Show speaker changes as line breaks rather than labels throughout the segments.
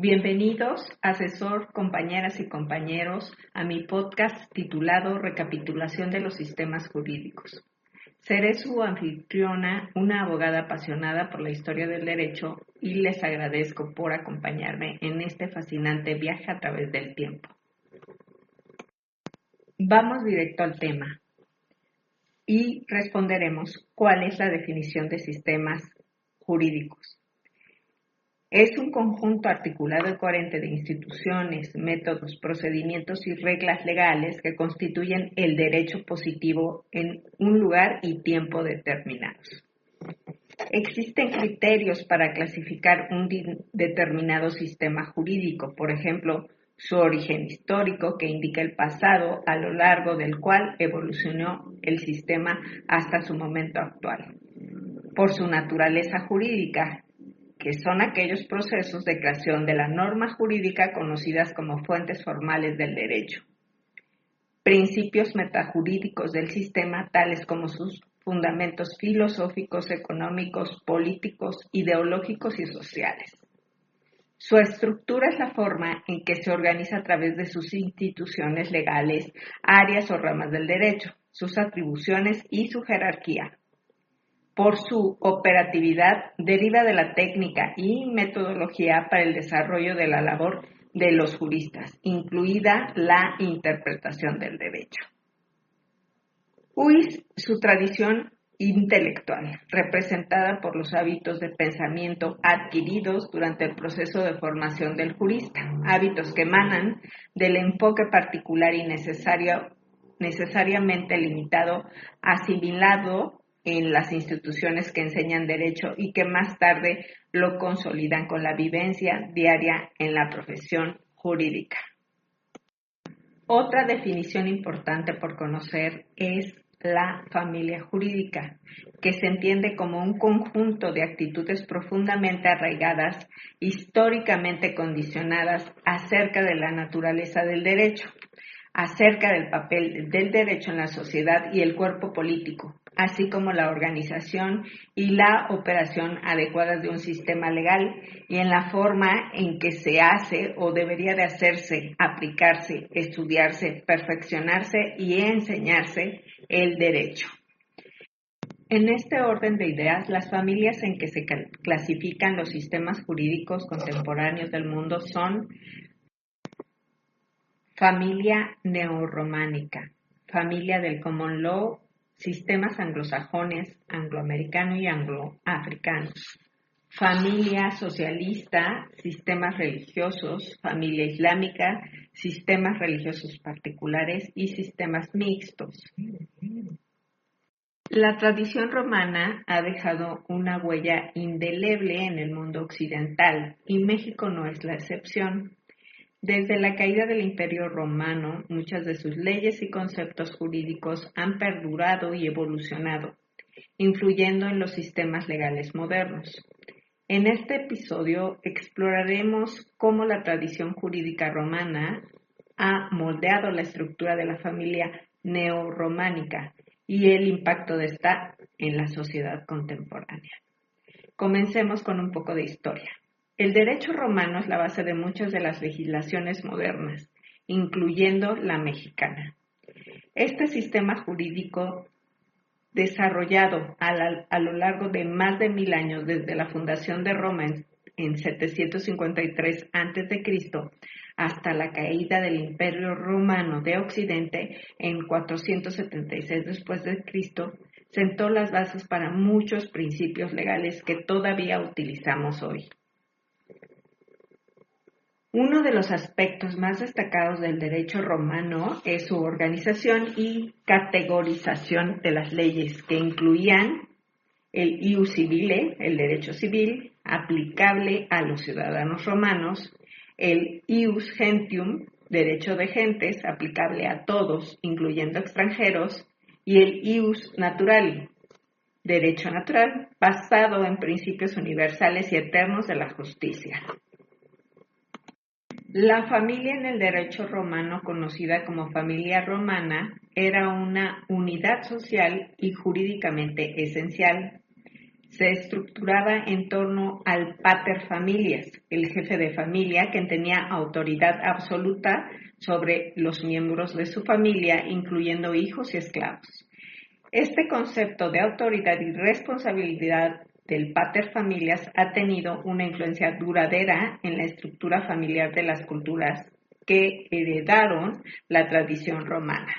Bienvenidos, asesor, compañeras y compañeros, a mi podcast titulado Recapitulación de los sistemas jurídicos. Seré su anfitriona, una abogada apasionada por la historia del derecho, y les agradezco por acompañarme en este fascinante viaje a través del tiempo. Vamos directo al tema y responderemos cuál es la definición de sistemas jurídicos. Es un conjunto articulado y coherente de instituciones, métodos, procedimientos y reglas legales que constituyen el derecho positivo en un lugar y tiempo determinados. Existen criterios para clasificar un determinado sistema jurídico, por ejemplo, su origen histórico, que indica el pasado a lo largo del cual evolucionó el sistema hasta su momento actual. Por su naturaleza jurídica, que son aquellos procesos de creación de la norma jurídica conocidas como fuentes formales del derecho. Principios metajurídicos del sistema, tales como sus fundamentos filosóficos, económicos, políticos, ideológicos y sociales. Su estructura es la forma en que se organiza a través de sus instituciones legales, áreas o ramas del derecho, sus atribuciones y su jerarquía. Por su operatividad, deriva de la técnica y metodología para el desarrollo de la labor de los juristas, incluida la interpretación del derecho. Su tradición intelectual, representada por los hábitos de pensamiento adquiridos durante el proceso de formación del jurista, hábitos que emanan del enfoque particular y necesariamente limitado, asimilado en las instituciones que enseñan derecho y que más tarde lo consolidan con la vivencia diaria en la profesión jurídica. Otra definición importante por conocer es la familia jurídica, que se entiende como un conjunto de actitudes profundamente arraigadas, históricamente condicionadas acerca de la naturaleza del derecho, acerca del papel del derecho en la sociedad y el cuerpo político, así como la organización y la operación adecuadas de un sistema legal y en la forma en que se hace o debería de hacerse, aplicarse, estudiarse, perfeccionarse y enseñarse el derecho. En este orden de ideas, las familias en que se clasifican los sistemas jurídicos contemporáneos del mundo son: familia neorrománica, familia del common law, sistemas anglosajones, angloamericano y angloafricanos, familia socialista, sistemas religiosos, familia islámica, sistemas religiosos particulares y sistemas mixtos. La tradición romana ha dejado una huella indeleble en el mundo occidental y México no es la excepción. Desde la caída del Imperio Romano, muchas de sus leyes y conceptos jurídicos han perdurado y evolucionado, influyendo en los sistemas legales modernos. En este episodio exploraremos cómo la tradición jurídica romana ha moldeado la estructura de la familia neorrománica y el impacto de esta en la sociedad contemporánea. Comencemos con un poco de historia. El derecho romano es la base de muchas de las legislaciones modernas, incluyendo la mexicana. Este sistema jurídico, desarrollado a lo largo de más de 1000 años desde la fundación de Roma en 753 a.C. hasta la caída del Imperio Romano de Occidente en 476 después de Cristo, sentó las bases para muchos principios legales que todavía utilizamos hoy. Uno de los aspectos más destacados del derecho romano es su organización y categorización de las leyes, que incluían el ius civile, el derecho civil, aplicable a los ciudadanos romanos, el ius gentium, derecho de gentes, aplicable a todos, incluyendo extranjeros, y el ius naturali, derecho natural, basado en principios universales y eternos de la justicia. La familia en el derecho romano, conocida como familia romana, era una unidad social y jurídicamente esencial. se estructuraba en torno al pater familias, el jefe de familia, quien tenía autoridad absoluta sobre los miembros de su familia, incluyendo hijos y esclavos. Este concepto de autoridad y responsabilidad del pater familias ha tenido una influencia duradera en la estructura familiar de las culturas que heredaron la tradición romana.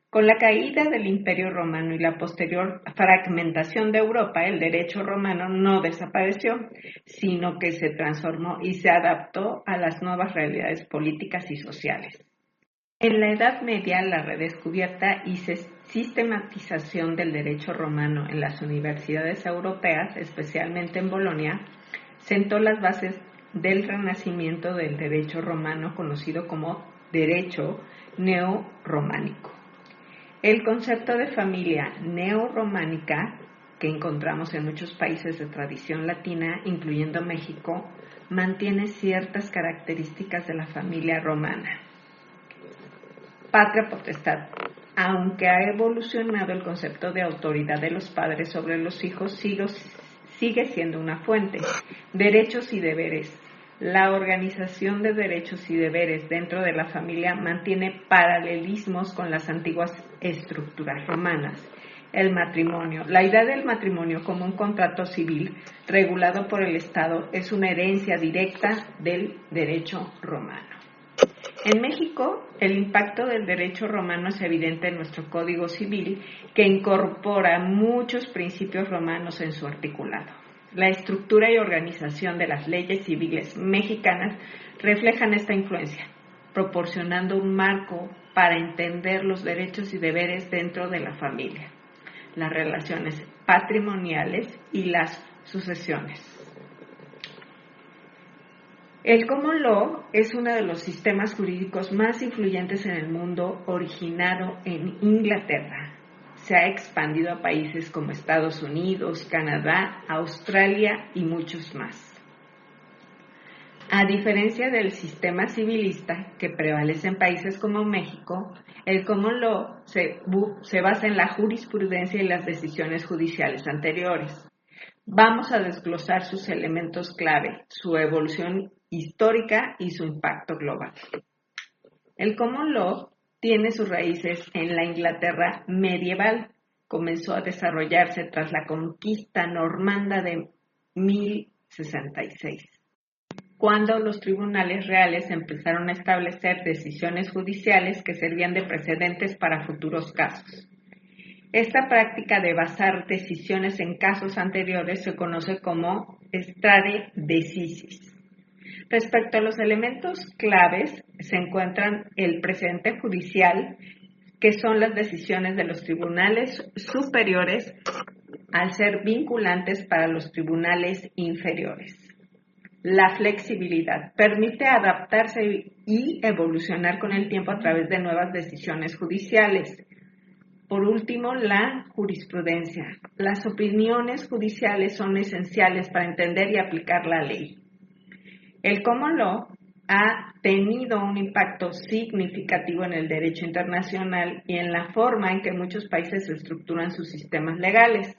Con la caída del Imperio Romano y la posterior fragmentación de Europa, el derecho romano no desapareció, sino que se transformó y se adaptó a las nuevas realidades políticas y sociales. En la Edad Media, la redescubierta y sistematización del derecho romano en las universidades europeas, especialmente en Bolonia, sentó las bases del renacimiento del derecho romano conocido como derecho neorrománico. El concepto de familia neorrománica, que encontramos en muchos países de tradición latina, incluyendo México, mantiene ciertas características de la familia romana. Patria potestad. Aunque ha evolucionado el concepto de autoridad de los padres sobre los hijos, sigue siendo una fuente. Derechos y deberes. La organización de derechos y deberes dentro de la familia mantiene paralelismos con las antiguas estructuras romanas. El matrimonio. La idea del matrimonio como un contrato civil regulado por el Estado es una herencia directa del derecho romano. En México, el impacto del derecho romano es evidente en nuestro Código Civil, que incorpora muchos principios romanos en su articulado. La estructura y organización de las leyes civiles mexicanas reflejan esta influencia, proporcionando un marco para entender los derechos y deberes dentro de la familia, las relaciones patrimoniales y las sucesiones. El common law es uno de los sistemas jurídicos más influyentes en el mundo, originado en Inglaterra. Se ha expandido a países como Estados Unidos, Canadá, Australia y muchos más. A diferencia del sistema civilista que prevalece en países como México, el common law se basa en la jurisprudencia y las decisiones judiciales anteriores. Vamos a desglosar sus elementos clave, su evolución histórica y su impacto global. El common law tiene sus raíces en la Inglaterra medieval. Comenzó a desarrollarse tras la conquista normanda de 1066, cuando los tribunales reales empezaron a establecer decisiones judiciales que servían de precedentes para futuros casos. Esta práctica de basar decisiones en casos anteriores se conoce como stare decisis. Respecto a los elementos claves, se encuentran el precedente judicial, que son las decisiones de los tribunales superiores al ser vinculantes para los tribunales inferiores. La flexibilidad permite adaptarse y evolucionar con el tiempo a través de nuevas decisiones judiciales. Por último, la jurisprudencia. Las opiniones judiciales son esenciales para entender y aplicar la ley. El common law ha tenido un impacto significativo en el derecho internacional y en la forma en que muchos países estructuran sus sistemas legales.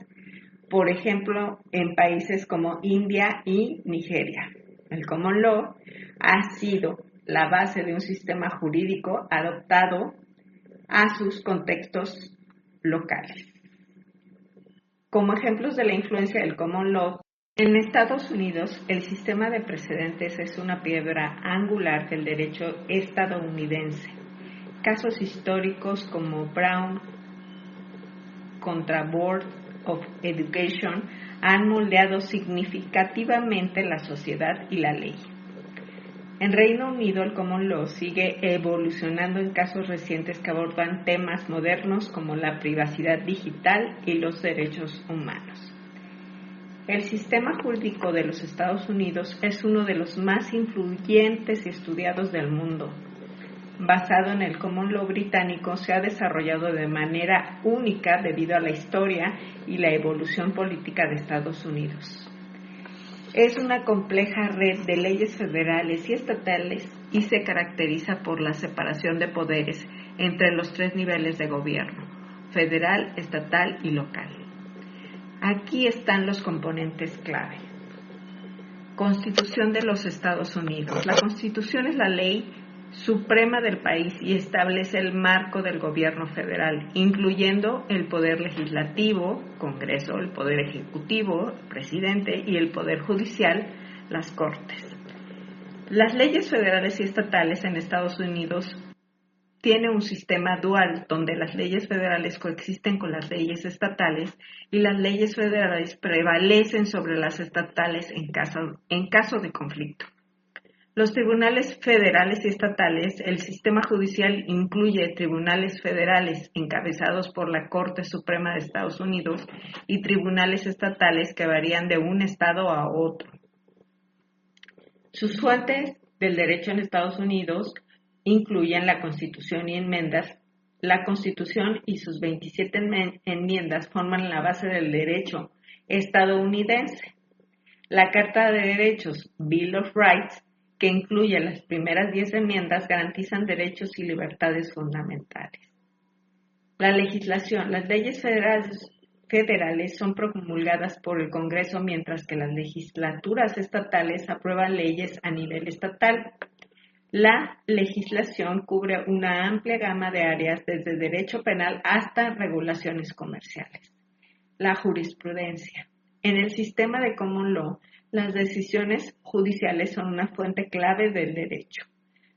Por ejemplo, en países como India y Nigeria. El common law ha sido la base de un sistema jurídico adaptado a sus contextos locales. Como ejemplos de la influencia del common law, en Estados Unidos el sistema de precedentes es una piedra angular del derecho estadounidense. Casos históricos como Brown contra Board of Education han moldeado significativamente la sociedad y la ley. En Reino Unido, el common law sigue evolucionando en casos recientes que abordan temas modernos como la privacidad digital y los derechos humanos. El sistema jurídico de los Estados Unidos es uno de los más influyentes y estudiados del mundo. Basado en el common law británico, se ha desarrollado de manera única debido a la historia y la evolución política de Estados Unidos. Es una compleja red de leyes federales y estatales y se caracteriza por la separación de poderes entre los tres niveles de gobierno: federal, estatal y local. Aquí están los componentes clave. Constitución de los Estados Unidos. La Constitución es la ley suprema del país y establece el marco del gobierno federal, incluyendo el poder legislativo, Congreso, el poder ejecutivo, presidente, y el poder judicial, las Cortes. Las leyes federales y estatales en Estados Unidos tienen un sistema dual donde las leyes federales coexisten con las leyes estatales y las leyes federales prevalecen sobre las estatales en caso de conflicto. Los tribunales federales y estatales, el sistema judicial incluye tribunales federales encabezados por la Corte Suprema de Estados Unidos y tribunales estatales que varían de un estado a otro. Sus fuentes del derecho en Estados Unidos incluyen la Constitución y enmiendas. La Constitución y sus 27 enmiendas forman la base del derecho estadounidense. La Carta de Derechos, Bill of Rights, que incluye las primeras 10 enmiendas, garantizan derechos y libertades fundamentales. La legislación, las leyes federales son promulgadas por el Congreso, mientras que las legislaturas estatales aprueban leyes a nivel estatal. La legislación cubre una amplia gama de áreas, desde derecho penal hasta regulaciones comerciales. La jurisprudencia. En el sistema de common law, las decisiones judiciales son una fuente clave del derecho.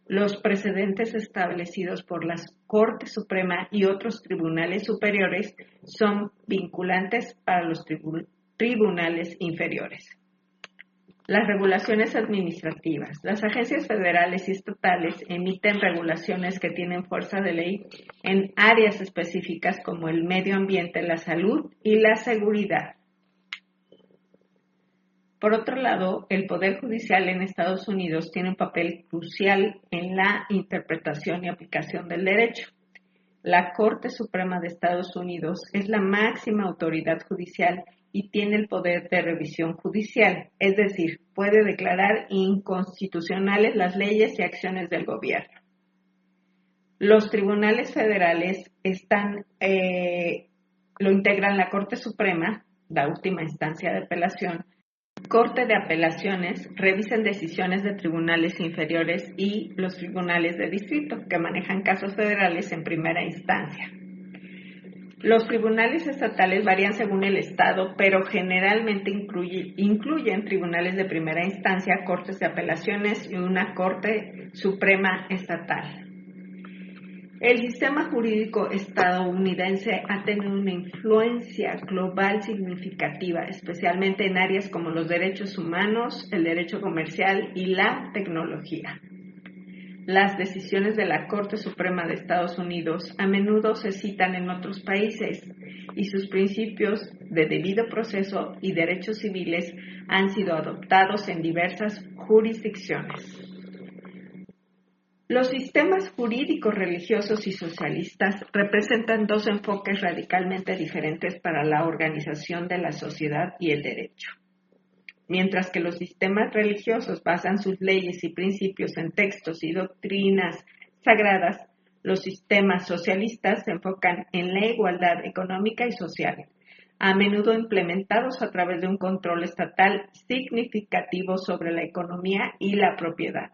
Los precedentes establecidos por la Corte Suprema y otros tribunales superiores son vinculantes para los tribunales inferiores. Las regulaciones administrativas. Las agencias federales y estatales emiten regulaciones que tienen fuerza de ley en áreas específicas como el medio ambiente, la salud y la seguridad. Por otro lado, el Poder Judicial en Estados Unidos tiene un papel crucial en la interpretación y aplicación del derecho. La Corte Suprema de Estados Unidos es la máxima autoridad judicial y tiene el poder de revisión judicial, es decir, puede declarar inconstitucionales las leyes y acciones del gobierno. Los tribunales federales lo integran la Corte Suprema, la última instancia de apelación, Corte de Apelaciones, revisan decisiones de tribunales inferiores y los tribunales de distrito, que manejan casos federales en primera instancia. Los tribunales estatales varían según el estado, pero generalmente incluyen tribunales de primera instancia, cortes de apelaciones y una Corte Suprema estatal. El sistema jurídico estadounidense ha tenido una influencia global significativa, especialmente en áreas como los derechos humanos, el derecho comercial y la tecnología. Las decisiones de la Corte Suprema de Estados Unidos a menudo se citan en otros países y sus principios de debido proceso y derechos civiles han sido adoptados en diversas jurisdicciones. Los sistemas jurídicos religiosos y socialistas representan dos enfoques radicalmente diferentes para la organización de la sociedad y el derecho. Mientras que los sistemas religiosos basan sus leyes y principios en textos y doctrinas sagradas, los sistemas socialistas se enfocan en la igualdad económica y social, a menudo implementados a través de un control estatal significativo sobre la economía y la propiedad.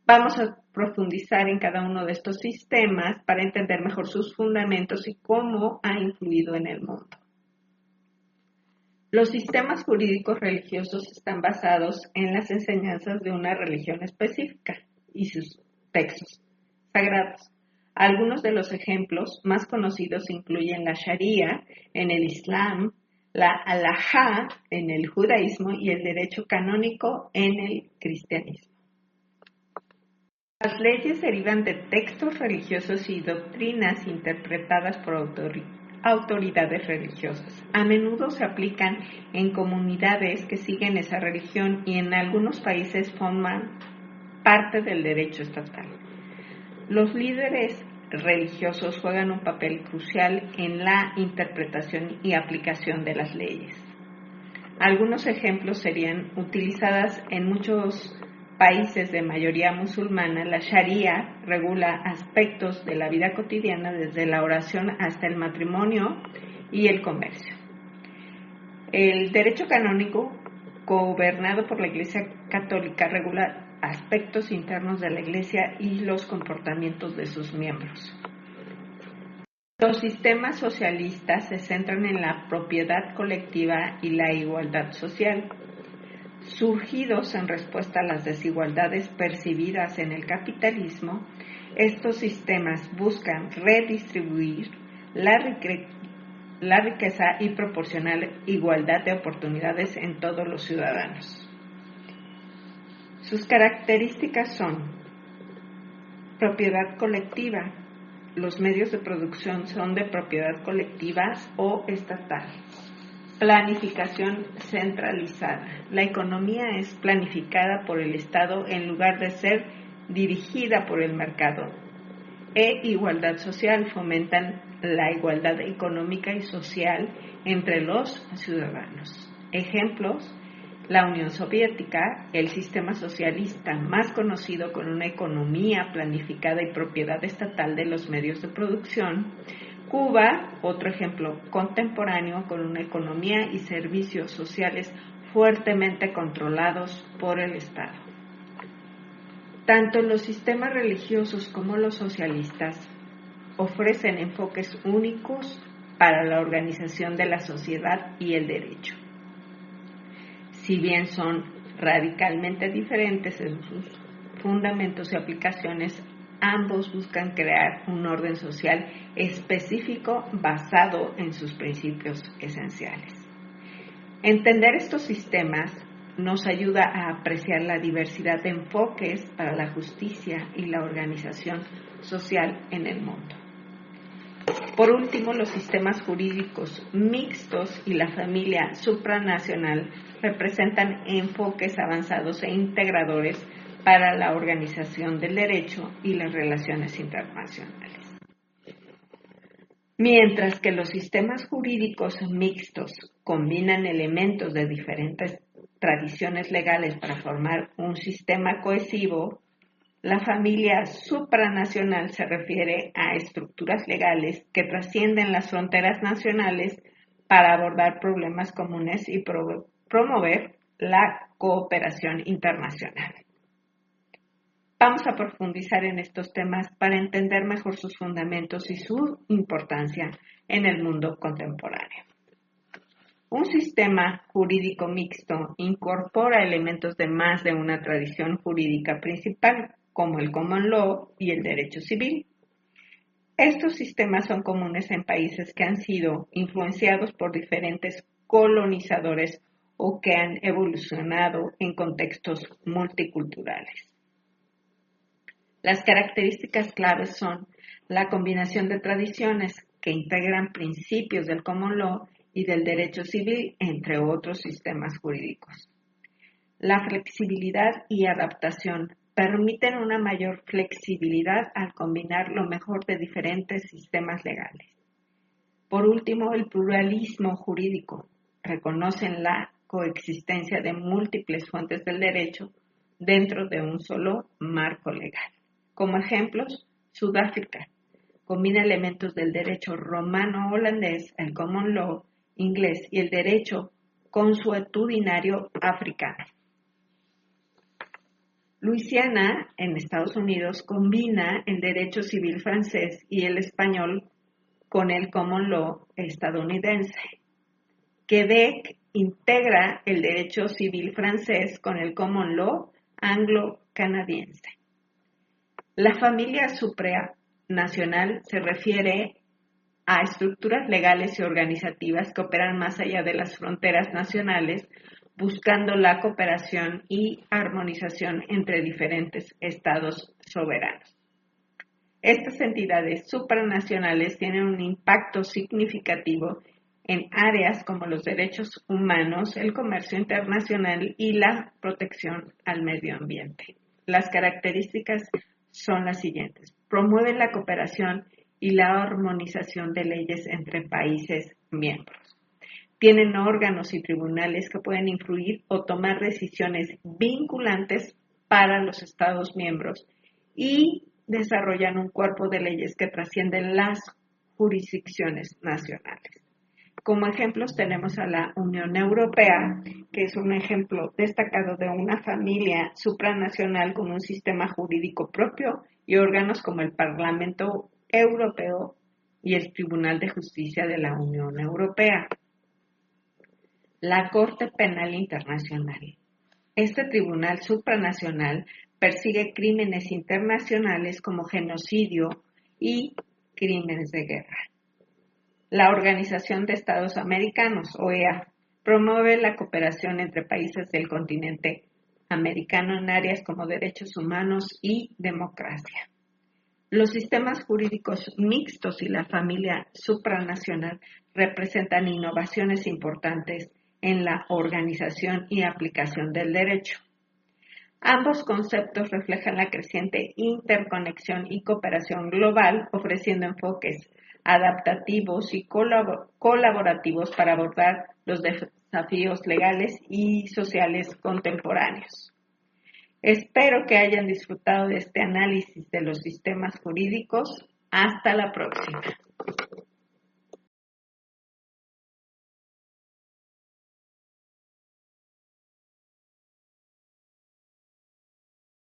Vamos a profundizar en cada uno de estos sistemas para entender mejor sus fundamentos y cómo ha influido en el mundo. Los sistemas jurídicos religiosos están basados en las enseñanzas de una religión específica y sus textos sagrados. Algunos de los ejemplos más conocidos incluyen la Sharia en el Islam, la Halajá en el judaísmo y el derecho canónico en el cristianismo. Las leyes derivan de textos religiosos y doctrinas interpretadas por autoridades religiosas. A menudo se aplican en comunidades que siguen esa religión y en algunos países forman parte del derecho estatal. Los líderes religiosos juegan un papel crucial en la interpretación y aplicación de las leyes. Algunos ejemplos serían utilizadas en muchos países de mayoría musulmana. La Sharia regula aspectos de la vida cotidiana, desde la oración hasta el matrimonio y el comercio. El derecho canónico, gobernado por la Iglesia Católica, regula aspectos internos de la Iglesia y los comportamientos de sus miembros. Los sistemas socialistas se centran en la propiedad colectiva y la igualdad social. Surgidos en respuesta a las desigualdades percibidas en el capitalismo, estos sistemas buscan redistribuir la riqueza y proporcionar igualdad de oportunidades en todos los ciudadanos. Sus características son propiedad colectiva. Los medios de producción son de propiedad colectiva o estatal. Planificación centralizada. La economía es planificada por el Estado en lugar de ser dirigida por el mercado. Igualdad social. Fomentan la igualdad económica y social entre los ciudadanos. Ejemplos: la Unión Soviética, el sistema socialista más conocido con una economía planificada y propiedad estatal de los medios de producción. Cuba, otro ejemplo contemporáneo con una economía y servicios sociales fuertemente controlados por el Estado. Tanto los sistemas religiosos como los socialistas ofrecen enfoques únicos para la organización de la sociedad y el derecho. Si bien son radicalmente diferentes en sus fundamentos y aplicaciones, ambos buscan crear un orden social específico basado en sus principios esenciales. Entender estos sistemas nos ayuda a apreciar la diversidad de enfoques para la justicia y la organización social en el mundo. Por último, los sistemas jurídicos mixtos y la familia supranacional representan enfoques avanzados e integradores para la organización del derecho y las relaciones internacionales. Mientras que los sistemas jurídicos mixtos combinan elementos de diferentes tradiciones legales para formar un sistema cohesivo, la familia supranacional se refiere a estructuras legales que trascienden las fronteras nacionales para abordar problemas comunes y promover la cooperación internacional. Vamos a profundizar en estos temas para entender mejor sus fundamentos y su importancia en el mundo contemporáneo. Un sistema jurídico mixto incorpora elementos de más de una tradición jurídica principal, como el common law y el derecho civil. Estos sistemas son comunes en países que han sido influenciados por diferentes colonizadores o que han evolucionado en contextos multiculturales. Las características claves son la combinación de tradiciones que integran principios del common law y del derecho civil, entre otros sistemas jurídicos. La flexibilidad y adaptación permiten una mayor flexibilidad al combinar lo mejor de diferentes sistemas legales. Por último, el pluralismo jurídico. Reconocen la coexistencia de múltiples fuentes del derecho dentro de un solo marco legal. Como ejemplos, Sudáfrica combina elementos del derecho romano-holandés, el common law inglés y el derecho consuetudinario africano. Luisiana, en Estados Unidos, combina el derecho civil francés y el español con el common law estadounidense. Quebec integra el derecho civil francés con el common law anglo-canadiense. La familia supranacional se refiere a estructuras legales y organizativas que operan más allá de las fronteras nacionales, buscando la cooperación y armonización entre diferentes estados soberanos. Estas entidades supranacionales tienen un impacto significativo en áreas como los derechos humanos, el comercio internacional y la protección al medio ambiente. Las características son las siguientes: promueven la cooperación y la armonización de leyes entre países miembros. Tienen órganos y tribunales que pueden influir o tomar decisiones vinculantes para los Estados miembros y desarrollan un cuerpo de leyes que trascienden las jurisdicciones nacionales. Como ejemplos tenemos a la Unión Europea, que es un ejemplo destacado de una familia supranacional con un sistema jurídico propio y órganos como el Parlamento Europeo y el Tribunal de Justicia de la Unión Europea. La Corte Penal Internacional. Este tribunal supranacional persigue crímenes internacionales como genocidio y crímenes de guerra. La Organización de Estados Americanos, OEA, promueve la cooperación entre países del continente americano en áreas como derechos humanos y democracia. Los sistemas jurídicos mixtos y la familia supranacional representan innovaciones importantes en la organización y aplicación del derecho. Ambos conceptos reflejan la creciente interconexión y cooperación global, ofreciendo enfoques adaptativos y colaborativos para abordar los desafíos legales y sociales contemporáneos. Espero que hayan disfrutado de este análisis de los sistemas jurídicos. Hasta la próxima.